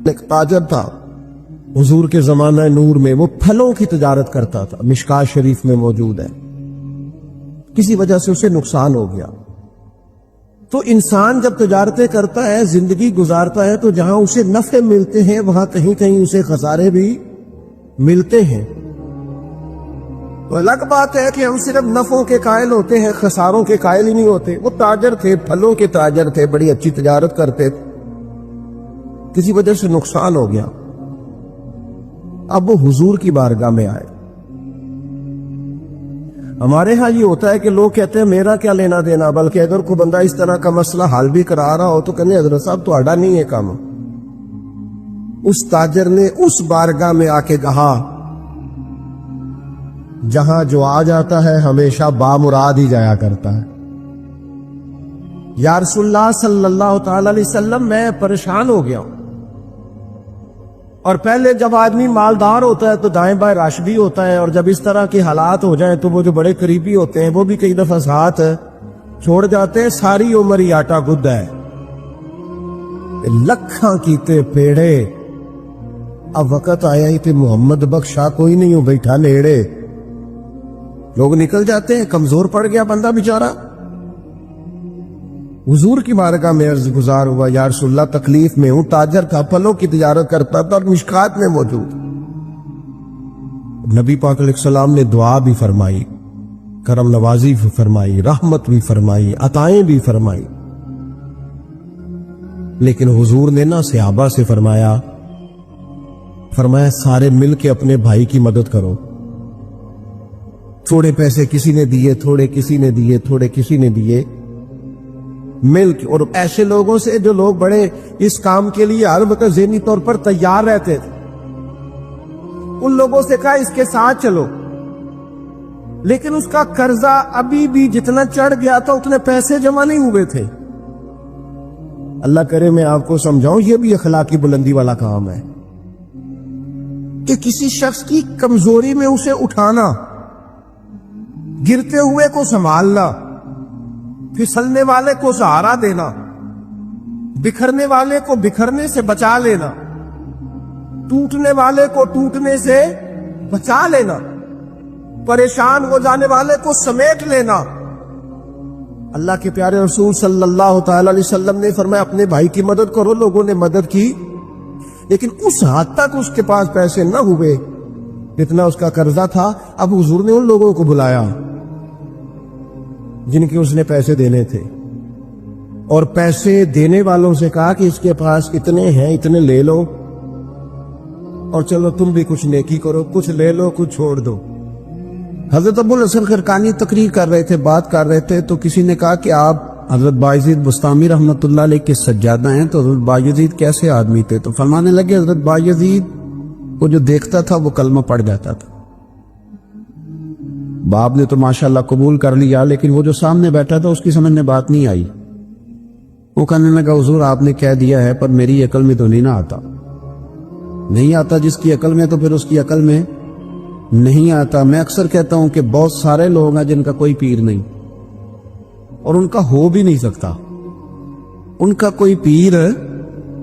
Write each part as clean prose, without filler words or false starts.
ایک تاجر تھا حضور کے زمانہ نور میں، وہ پھلوں کی تجارت کرتا تھا، مشکات شریف میں موجود ہے۔ کسی وجہ سے اسے نقصان ہو گیا۔ تو انسان جب تجارتیں کرتا ہے، زندگی گزارتا ہے، تو جہاں اسے نفع ملتے ہیں وہاں کہیں کہیں اسے خسارے بھی ملتے ہیں۔ تو الگ بات ہے کہ ہم صرف نفعوں کے قائل ہوتے ہیں، خساروں کے قائل ہی نہیں ہوتے۔ وہ تاجر تھے، پھلوں کے تاجر تھے، بڑی اچھی تجارت کرتے تھے، کسی وجہ سے نقصان ہو گیا۔ اب وہ حضور کی بارگاہ میں آئے۔ ہمارے ہاں یہ ہوتا ہے کہ لوگ کہتے ہیں میرا کیا لینا دینا، بلکہ اگر کوئی بندہ اس طرح کا مسئلہ حل بھی کرا رہا ہو تو کہنے حضرت صاحب تو اڈا نہیں ہے کام۔ اس تاجر نے اس بارگاہ میں آ کے کہا جہاں جو آ جاتا ہے ہمیشہ بامراد ہی جایا کرتا ہے۔ یا رسول اللہ صلی اللہ تعالی علیہ وسلم، میں پریشان ہو گیا ہوں۔ اور پہلے جب آدمی مالدار ہوتا ہے تو دائیں بائیں رش بھی ہوتا ہے، اور جب اس طرح کے حالات ہو جائیں تو وہ جو بڑے قریبی ہوتے ہیں وہ بھی کئی دفعہ ساتھ چھوڑ جاتے ہیں۔ ساری عمر ہی آٹا گد ہے، لکھاں کیتے پیڑے، اب وقت آیا ہی تے محمد بخشا کوئی نہیں ہو بیٹھا نیڑے۔ لوگ نکل جاتے ہیں، کمزور پڑ گیا بندہ بیچارہ۔ حضور کی بارگاہ میں عرض گزار ہوا، یا رسول اللہ تکلیف میں ہوں، تاجر تھا، پھلوں کی تجارت کرتا تھا اور مشکات میں موجود۔ نبی پاک علیہ السلام نے دعا بھی فرمائی، کرم نوازی بھی فرمائی، رحمت بھی فرمائی، عطائیں بھی فرمائی، لیکن حضور نے نہ صحابہ سے فرمایا سارے مل کے اپنے بھائی کی مدد کرو۔ تھوڑے پیسے کسی نے دیے، تھوڑے کسی نے دیے، تھوڑے کسی نے دیے، مل کے۔ اور ایسے لوگوں سے جو لوگ بڑے اس کام کے لیے ہر وقت ذہنی طور پر تیار رہتے تھے، ان لوگوں سے کہا اس کے ساتھ چلو، لیکن اس کا قرضہ ابھی بھی جتنا چڑھ گیا تھا اتنے پیسے جمع نہیں ہوئے تھے۔ اللہ کرے میں آپ کو سمجھاؤں، یہ بھی اخلاقی بلندی والا کام ہے کہ کسی شخص کی کمزوری میں اسے اٹھانا، گرتے ہوئے کو سنبھالنا، پھسلنے والے کو سہارا دینا، بکھرنے والے کو بکھرنے سے بچا لینا، ٹوٹنے والے کو ٹوٹنے سے بچا لینا، پریشان ہو جانے والے کو سمیٹ لینا۔ اللہ کے پیارے رسول صلی اللہ تعالی علیہ وسلم نے فرمایا اپنے بھائی کی مدد کرو۔ لوگوں نے مدد کی، لیکن اس حد تک اس کے پاس پیسے نہ ہوئے جتنا اس کا قرضہ تھا۔ اب حضور نے ان لوگوں کو بلایا جن کے اس نے پیسے دینے تھے، اور پیسے دینے والوں سے کہا کہ اس کے پاس اتنے ہیں، اتنے لے لو، اور چلو تم بھی کچھ نیکی کرو، کچھ لے لو کچھ چھوڑ دو۔ حضرت ابو الحسن خرقانی تقریر کر رہے تھے، بات کر رہے تھے، تو کسی نے کہا کہ آپ حضرت بایزید بستامی رحمۃ اللہ علیہ کے سجادہ ہیں، تو حضرت بایزید کیسے آدمی تھے؟ تو فرمانے لگے حضرت بایزید کو جو دیکھتا تھا وہ کلمہ پڑھ جاتا تھا۔ باپ نے تو ماشاءاللہ قبول کر لیا، لیکن وہ جو سامنے بیٹھا تھا اس کی سمجھ میں بات نہیں آئی۔ وہ کہنے لگا حضور آپ نے کہہ دیا ہے پر میری عقل میں تو نہیں آتا۔ نہیں آتا جس کی عقل میں، تو پھر اس کی عقل میں نہیں آتا۔ میں اکثر کہتا ہوں کہ بہت سارے لوگ ہیں جن کا کوئی پیر نہیں، اور ان کا ہو بھی نہیں سکتا۔ ان کا کوئی پیر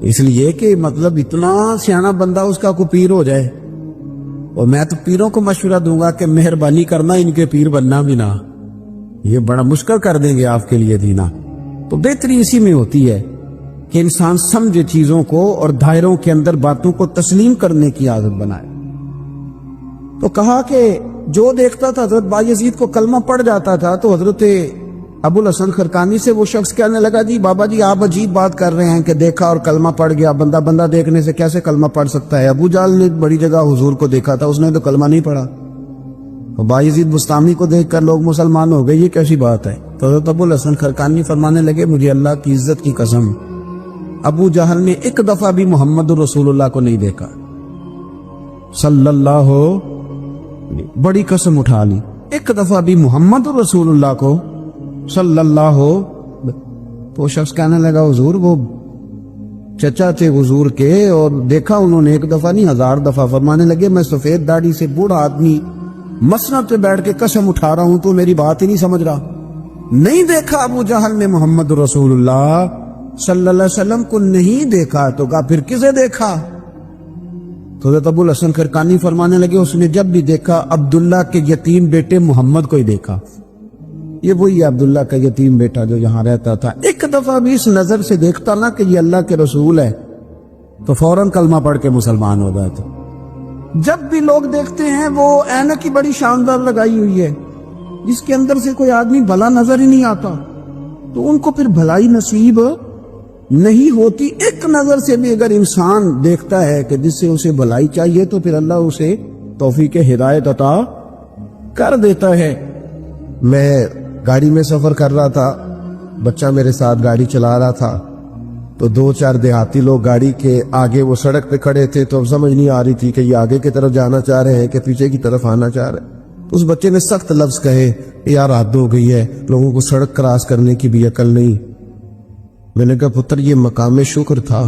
اس لیے کہ مطلب اتنا سیانا بندہ اس کا کوئی پیر ہو جائے۔ اور میں تو پیروں کو مشورہ دوں گا کہ مہربانی کرنا ان کے پیر بننا بھی نہ، یہ بڑا مشکل کر دیں گے آپ کے لیے دینا۔ تو بہتری اسی میں ہوتی ہے کہ انسان سمجھے چیزوں کو اور دائروں کے اندر باتوں کو تسلیم کرنے کی عادت بنائے۔ تو کہا کہ جو دیکھتا تھا حضرت بایزید کو کلمہ پڑھ جاتا تھا، تو حضرت ابو الحسن خرقانی سے وہ شخص کہنے لگا جی بابا جی آپ عجیب بات کر رہے ہیں کہ دیکھا اور کلمہ پڑھ گیا، بندہ دیکھنے سے کیسے کلمہ پڑھ سکتا ہے؟ ابو جہل نے بڑی جگہ حضور کو دیکھا تھا، اس نے تو کلمہ نہیں پڑھا، اور بایزید بستامی کو دیکھ کر لوگ مسلمان ہو گئے، یہ کیسی بات ہے؟ تو حضرت ابو الحسن خرقانی فرمانے لگے مجھے اللہ کی عزت کی قسم، ابو جہل نے ایک دفعہ بھی محمد رسول اللہ کو نہیں دیکھا صلی اللہ، بڑی قسم اٹھا لی، ایک دفعہ بھی محمد رسول اللہ کو صلی اللہ ہو۔ تو شخص کہنے لگا حضور وہ چچا تھے حضور کے، اور دیکھا انہوں نے ایک دفعہ نہیں 1000 دفعہ۔ فرمانے لگے میں سفید داڑھی سے بوڑھا آدمی مسند پہ بیٹھ کے قسم اٹھا رہا ہوں تو میری بات ہی نہیں سمجھ رہا، نہیں دیکھا ابو جہل نے محمد رسول اللہ صلی اللہ علیہ وسلم کو نہیں دیکھا تو کہا پھر کسے دیکھا؟ تو حضرت ابو الحسن خرقانی فرمانے لگے اس نے جب بھی دیکھا عبداللہ کے یتیم بیٹے محمد کو ہی دیکھا. یہ وہی عبداللہ کا یتیم بیٹا جو یہاں رہتا تھا. ایک دفعہ بھی اس نظر سے دیکھتا نا کہ یہ اللہ کے رسول ہے تو فوراً کلمہ پڑھ کے مسلمان ہو جاتا. جب بھی لوگ دیکھتے ہیں وہ اینک کی بڑی شاندار لگائی ہوئی ہے جس کے اندر سے کوئی آدمی بھلا نظر ہی نہیں آتا تو ان کو پھر بھلائی نصیب نہیں ہوتی. ایک نظر سے بھی اگر انسان دیکھتا ہے کہ جس سے اسے بھلائی چاہیے تو پھر اللہ اسے توفیق ہدایت عطا کر دیتا ہے. میں گاڑی میں سفر کر رہا تھا, بچہ میرے ساتھ گاڑی چلا رہا تھا تو 2-4 دیہاتی لوگ گاڑی کے آگے وہ سڑک پہ کھڑے تھے تو اب سمجھ نہیں آ رہی تھی کہ یہ آگے کی طرف جانا چاہ رہے ہیں کہ پیچھے کی طرف آنا چاہ رہے ہیں. اس بچے نے سخت لفظ کہے یار حد ہو گئی ہے, لوگوں کو سڑک کراس کرنے کی بھی عقل نہیں. میں نے کہا پتر یہ مقام شکر تھا,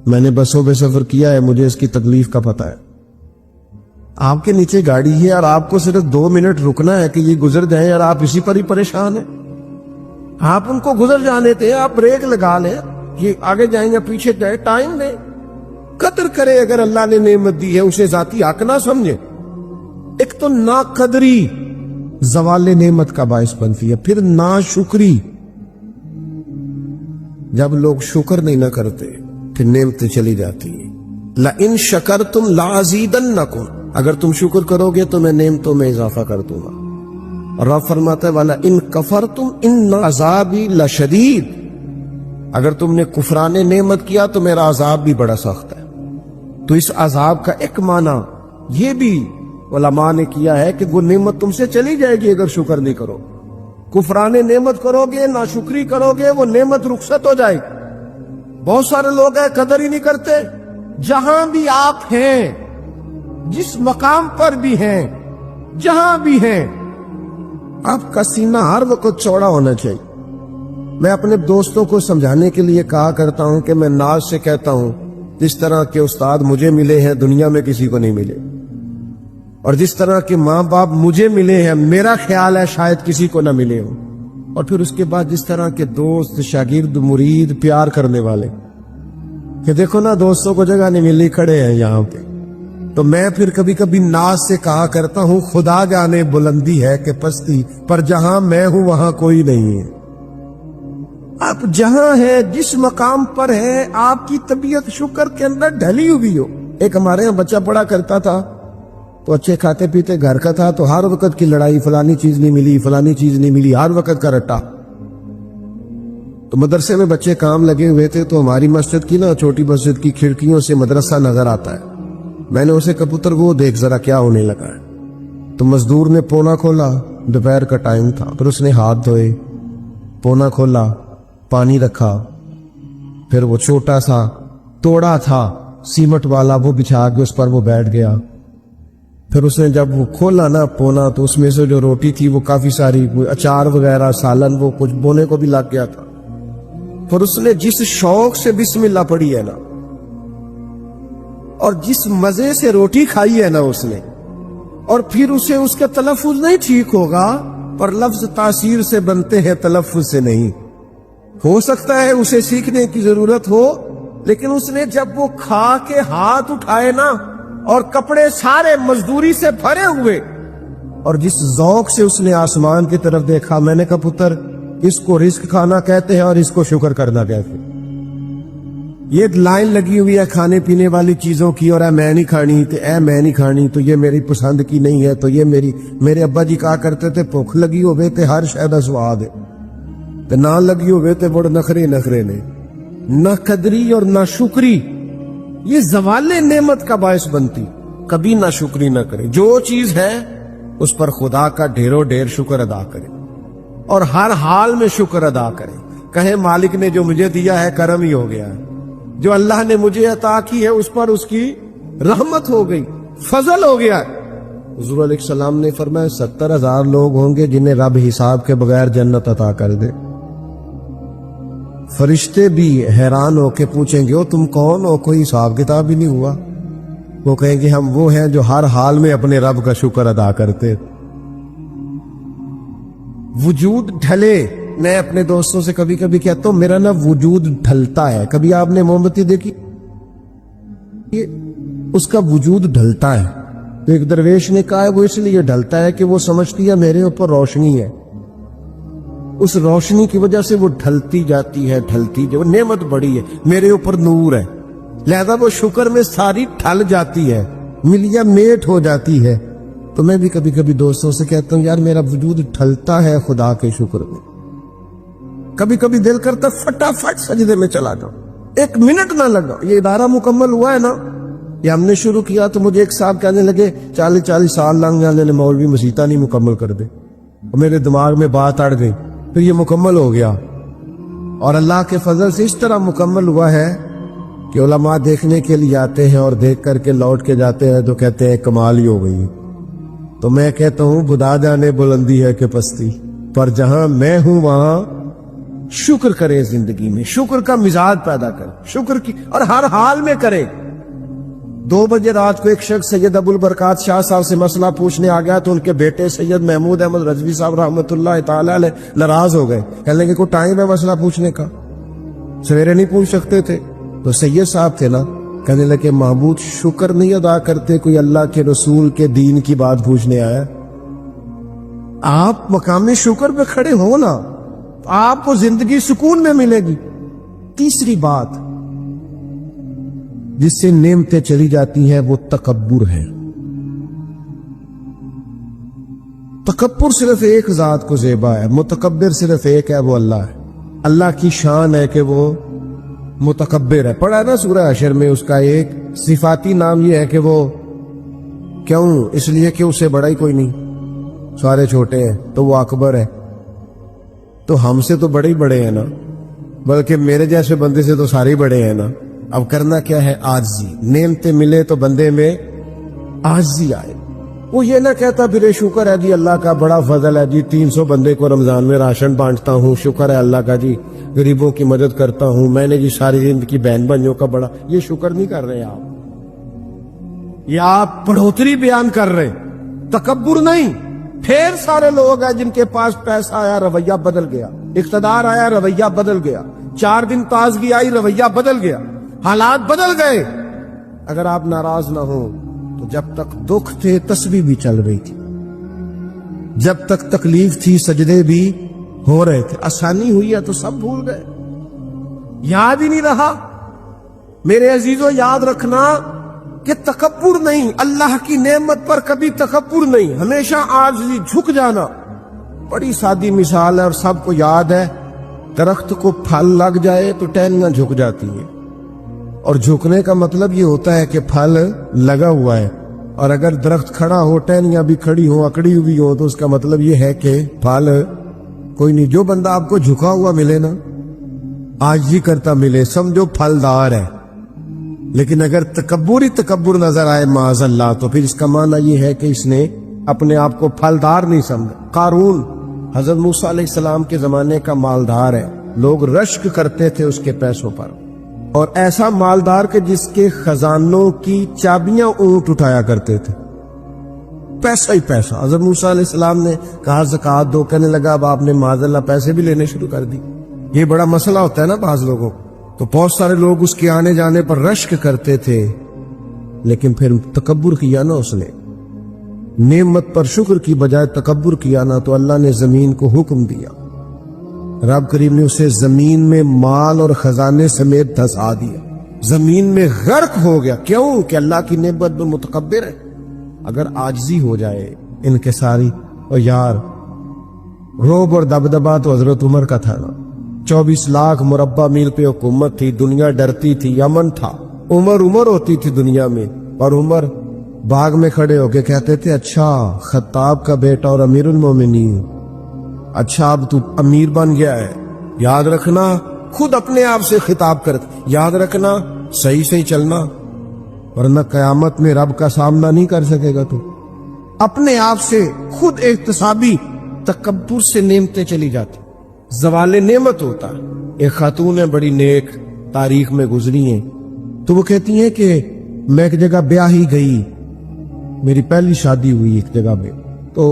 میں نے بسوں پہ سفر کیا ہے, مجھے اس کی تکلیف کا پتہ ہے. آپ کے نیچے گاڑی ہے اور آپ کو صرف 2 منٹ رکنا ہے کہ یہ گزر جائیں اور آپ اسی پر ہی پریشان ہیں. آپ ان کو گزر جانے تھے, آپ بریک لگا لیں, یہ آگے جائیں گے پیچھے جائیں, ٹائم دیں, قدر کرے. اگر اللہ نے نعمت دی ہے اسے ذاتی حق نہ سمجھے. ایک تو ناقدری زوال نعمت کا باعث بنتی ہے, پھر ناشکری. جب لوگ شکر نہیں نہ کرتے پھر نعمتیں چلی جاتی ہیں. لَإِن شَكَرْتُمْ لَأَزِيدَنَّكُمْ, اگر تم شکر کرو گے تو میں نعمتوں میں اضافہ کر دوں گا. اور رب فرماتا ہے وَلَئِن كَفَرْتُمْ إِنَّ عَذَابِي لَشَدِيدٌ, اگر تم نے کفران نعمت کیا تو میرا عذاب بھی بڑا سخت ہے. تو اس عذاب کا ایک معنی یہ بھی علماء نے کیا ہے کہ وہ نعمت تم سے چلی جائے گی اگر شکر نہیں کرو. کفران نعمت کرو گے, ناشکری کرو گے, وہ نعمت رخصت ہو جائے گی. بہت سارے لوگ ہیں قدر ہی نہیں کرتے. جہاں بھی آپ ہیں, جس مقام پر بھی ہیں, جہاں بھی ہیں, آپ کا سینہ ہر وقت چوڑا ہونا چاہیے. میں اپنے دوستوں کو سمجھانے کے لیے کہا کرتا ہوں کہ میں ناز سے کہتا ہوں جس طرح کے استاد مجھے ملے ہیں دنیا میں کسی کو نہیں ملے, اور جس طرح کے ماں باپ مجھے ملے ہیں میرا خیال ہے شاید کسی کو نہ ملے ہوں. اور پھر اس کے بعد جس طرح کے دوست, شاگرد, مرید, پیار کرنے والے, کہ دیکھو نا دوستوں کو جگہ نہیں ملی, کھڑے ہیں یہاں پہ. تو میں پھر کبھی کبھی ناز سے کہا کرتا ہوں خدا جانے بلندی ہے کہ پستی, پر جہاں میں ہوں وہاں کوئی نہیں ہے. آپ جہاں ہیں, جس مقام پر ہیں, آپ کی طبیعت شکر کے اندر ڈھلی ہوئی ہو. ایک ہمارے یہاں بچہ پڑھا کرتا تھا تو اچھے کھاتے پیتے گھر کا تھا, تو ہر وقت کی لڑائی, فلانی چیز نہیں ملی, فلانی چیز نہیں ملی, ہر وقت کا رٹا. تو مدرسے میں بچے کام لگے ہوئے تھے تو ہماری مسجد کی نا چھوٹی مسجد کی کھڑکیوں سے مدرسہ نظر آتا ہے. میں نے اسے کہا پتر وہ دیکھ ذرا کیا ہونے لگا ہے. تو مزدور نے پونا کھولا, دوپہر کا ٹائم تھا, پھر اس نے ہاتھ دھوئے, پونا کھولا, پانی رکھا, پھر وہ چھوٹا سا توڑا تھا سیمٹ والا وہ بچھا کے اس پر وہ بیٹھ گیا. پھر اس نے جب وہ کھولا نا پونا تو اس میں سے جو روٹی تھی وہ کافی ساری, اچار وغیرہ, سالن, وہ کچھ بونے کو بھی لگ گیا تھا. پھر اس نے جس شوق سے بسم اللہ پڑھی ہے نا, اور جس مزے سے روٹی کھائی ہے نا اس نے, اور پھر اسے اس کا تلفظ نہیں ٹھیک ہوگا, پر لفظ تاثیر سے بنتے ہیں تلفظ سے نہیں. ہو سکتا ہے اسے سیکھنے کی ضرورت ہو, لیکن اس نے جب وہ کھا کے ہاتھ اٹھائے نا اور کپڑے سارے مزدوری سے بھرے ہوئے, اور جس ذوق سے اس نے آسمان کی طرف دیکھا, میں نے کہا پتر اس کو رزق کھانا کہتے ہیں اور اس کو شکر کرنا کہتے ہیں. یہ لائن لگی ہوئی ہے کھانے پینے والی چیزوں کی, اور اے میں نہیں کھانی, تو اے میں نہیں کھانی, تو یہ میری پسند کی نہیں ہے, تو یہ میرے ابا جی کہا کرتے تھے بھوک لگی ہوئے تے ہر شے دا سواد ہے, تے نہ لگی ہوئے تے بڑے نخرے نے. نہ قدری اور نہ شکری یہ زوال نعمت کا باعث بنتی. کبھی نہ شکری نہ کرے, جو چیز ہے اس پر خدا کا ڈھیروں ڈھیر شکر ادا کرے, اور ہر حال میں شکر ادا کرے. کہے مالک نے جو مجھے دیا ہے کرم ہی ہو گیا ہے, جو اللہ نے مجھے عطا کی ہے اس پر اس کی رحمت ہو گئی, فضل ہو گیا. حضور علیہ السلام نے فرمایا 70,000 لوگ ہوں گے جنہیں رب حساب کے بغیر جنت عطا کر دے. فرشتے بھی حیران ہو کے پوچھیں گے تم کون ہو, کوئی حساب کتاب ہی نہیں ہوا. وہ کہیں گے ہم وہ ہیں جو ہر حال میں اپنے رب کا شکر ادا کرتے. وجود ڈھلے, میں اپنے دوستوں سے کبھی کبھی کہتا ہوں میرا نا وجود ڈھلتا ہے. کبھی آپ نے موم بتی دیکھی؟ اس کا وجود ڈھلتا ہے. تو ایک درویش نے کہا ہے وہ اس لیے ڈھلتا ہے کہ وہ سمجھتی ہے میرے اوپر روشنی ہے, اس روشنی کی وجہ سے وہ ڈھلتی جاتی ہے, وہ نعمت بڑی ہے, میرے اوپر نور ہے, لہذا وہ شکر میں ساری ڈھل جاتی ہے, ملیا میٹ ہو جاتی ہے. تو میں بھی کبھی کبھی دوستوں سے کہتا ہوں یار میرا وجود ڈھلتا ہے خدا کے شکر میں. کبھی کبھی دل کرتا فٹافٹ سجدے میں چلا جاؤں, 1 منٹ نہ لگا. یہ ادارہ مکمل ہوا ہے نا, یہ ہم نے شروع کیا تو مجھے ایک صاحب کہنے لگے 40 سال لگ جانے نے مولوی مسیطہ نہیں مکمل کر دے. اور میرے دماغ میں بات اڑ گئی, پھر یہ مکمل ہو گیا. اور اللہ کے فضل سے اس طرح مکمل ہوا ہے کہ علماء دیکھنے کے لیے آتے ہیں اور دیکھ کر کے لوٹ کے جاتے ہیں تو کہتے ہیں کمال ہی ہو گئی. تو میں کہتا ہوں خدا جانے بلندی ہے کہ پستی, پر جہاں میں ہوں وہاں شکر کرے, زندگی میں شکر کا مزاج پیدا کرے, شکر کی, اور ہر حال میں کرے. 2 بجے رات کو ایک شخص سید ابو البرکات شاہ صاحب سے مسئلہ پوچھنے آ گیا تو ان کے بیٹے سید محمود احمد رضوی صاحب رحمۃ اللہ تعالی علیہ ناراض ہو گئے. کہنے لگے کوئی ٹائم ہے مسئلہ پوچھنے کا, سویرے نہیں پوچھ سکتے تھے؟ تو سید صاحب تھے نا, کہنے لگے معبود شکر نہیں ادا کرتے, کوئی اللہ کے رسول کے دین کی بات پوچھنے آیا. آپ مقام شکر پہ کھڑے ہو نا, آپ کو زندگی سکون میں ملے گی. تیسری بات جس سے نعمتیں چلی جاتی ہیں وہ تکبر ہے. تکبر صرف ایک ذات کو زیبا ہے, متکبر صرف ایک ہے, وہ اللہ ہے. اللہ کی شان ہے کہ وہ متکبر ہے. پڑھا ہے نا سورہ حشر میں, اس کا ایک صفاتی نام یہ ہے کہ وہ کیوں, اس لیے کہ اسے بڑا ہی کوئی نہیں, سارے چھوٹے ہیں, تو وہ اکبر ہے. تو ہم سے تو بڑے ہی بڑے ہیں نا, بلکہ میرے جیسے بندے سے تو سارے بڑے ہیں نا. اب کرنا کیا ہے؟ عاجزی. نعمتیں ملے تو بندے میں عاجزی آئے. وہ یہ نہ کہتا پھر شکر ہے جی اللہ کا بڑا فضل ہے جی, 300 بندے کو رمضان میں راشن بانٹتا ہوں, شکر ہے اللہ کا جی, غریبوں کی مدد کرتا ہوں, میں نے جی ساری زندگی بہن بھائیوں کا بڑا. یہ شکر نہیں کر رہے آپ, یہ آپ بڑھوتری بیان کر رہے, تکبر نہیں. پھر سارے لوگ ہیں جن کے پاس پیسہ آیا رویہ بدل گیا, اقتدار آیا رویہ بدل گیا, 4 دن تازگی آئی رویہ بدل گیا, حالات بدل گئے. اگر آپ ناراض نہ ہو تو جب تک دکھ تھے تسبیح بھی چل رہی تھی, جب تک تکلیف تھی سجدے بھی ہو رہے تھے. آسانی ہوئی ہے تو سب بھول گئے, یاد ہی نہیں رہا. میرے عزیزو یاد رکھنا کہ تکبر نہیں, اللہ کی نعمت پر کبھی تکبر نہیں, ہمیشہ عاجزی, جھک جانا. بڑی سادی مثال ہے اور سب کو یاد ہے. درخت کو پھل لگ جائے تو ٹہنیاں جھک جاتی ہیں, اور جھکنے کا مطلب یہ ہوتا ہے کہ پھل لگا ہوا ہے. اور اگر درخت کھڑا ہو, ٹہنیاں بھی کھڑی ہوں, اکڑی ہوئی ہو, تو اس کا مطلب یہ ہے کہ پھل کوئی نہیں. جو بندہ آپ کو جھکا ہوا ملے نا, عاجزی کرتا ملے, سمجھو پھلدار ہے. لیکن اگر تکبر نظر آئے معاذ اللہ, تو پھر اس کا معنی یہ ہے کہ اس نے اپنے آپ کو پھلدار نہیں سمجھا. قارون حضرت موسیٰ علیہ السلام کے زمانے کا مالدار ہے, لوگ رشک کرتے تھے اس کے پیسوں پر, اور ایسا مالدار کہ جس کے خزانوں کی چابیاں اونٹ اٹھایا کرتے تھے, پیسہ ہی پیسہ. حضرت موسیٰ علیہ السلام نے کہا زکوٰۃ دو, کہنے لگا اب آپ نے معاذ اللہ پیسے بھی لینے شروع کر دی. یہ بڑا مسئلہ ہوتا ہے نا بعض لوگوں کو. تو بہت سارے لوگ اس کے آنے جانے پر رشک کرتے تھے, لیکن پھر تکبر کیا نا اس نے, نعمت پر شکر کی بجائے تکبر کیا نا, تو اللہ نے زمین کو حکم دیا, رب کریم نے اسے زمین میں مال اور خزانے سمیت دھسا دیا, زمین میں غرق ہو گیا. کیوں؟ کہ اللہ کی نعمت میں متکبر ہے. اگر عاجزی ہو جائے انکساری, اور یار روب اور دبدبا تو حضرت عمر کا تھا نا, 24 لاکھ مربع میل پہ حکومت تھی, دنیا ڈرتی تھی, امن تھا, عمر ہوتی تھی دنیا میں. اور عمر باغ میں کھڑے ہو کے کہتے تھے اچھا خطاب کا بیٹا اور امیر المومنین, اچھا اب تو امیر بن گیا ہے. یاد رکھنا, خود اپنے آپ سے خطاب کرتے, یاد رکھنا صحیح چلنا, ورنہ قیامت میں رب کا سامنا نہیں کر سکے گا. تو اپنے آپ سے خود احتسابی تکبر سے نعمتیں چلی جاتی, زوال نعمت ہوتا ہے. ایک خاتون ہے بڑی نیک, تاریخ میں گزری ہیں, تو وہ کہتی ہیں کہ میں ایک جگہ بیاہی گئی, میری پہلی شادی ہوئی ایک جگہ میں, تو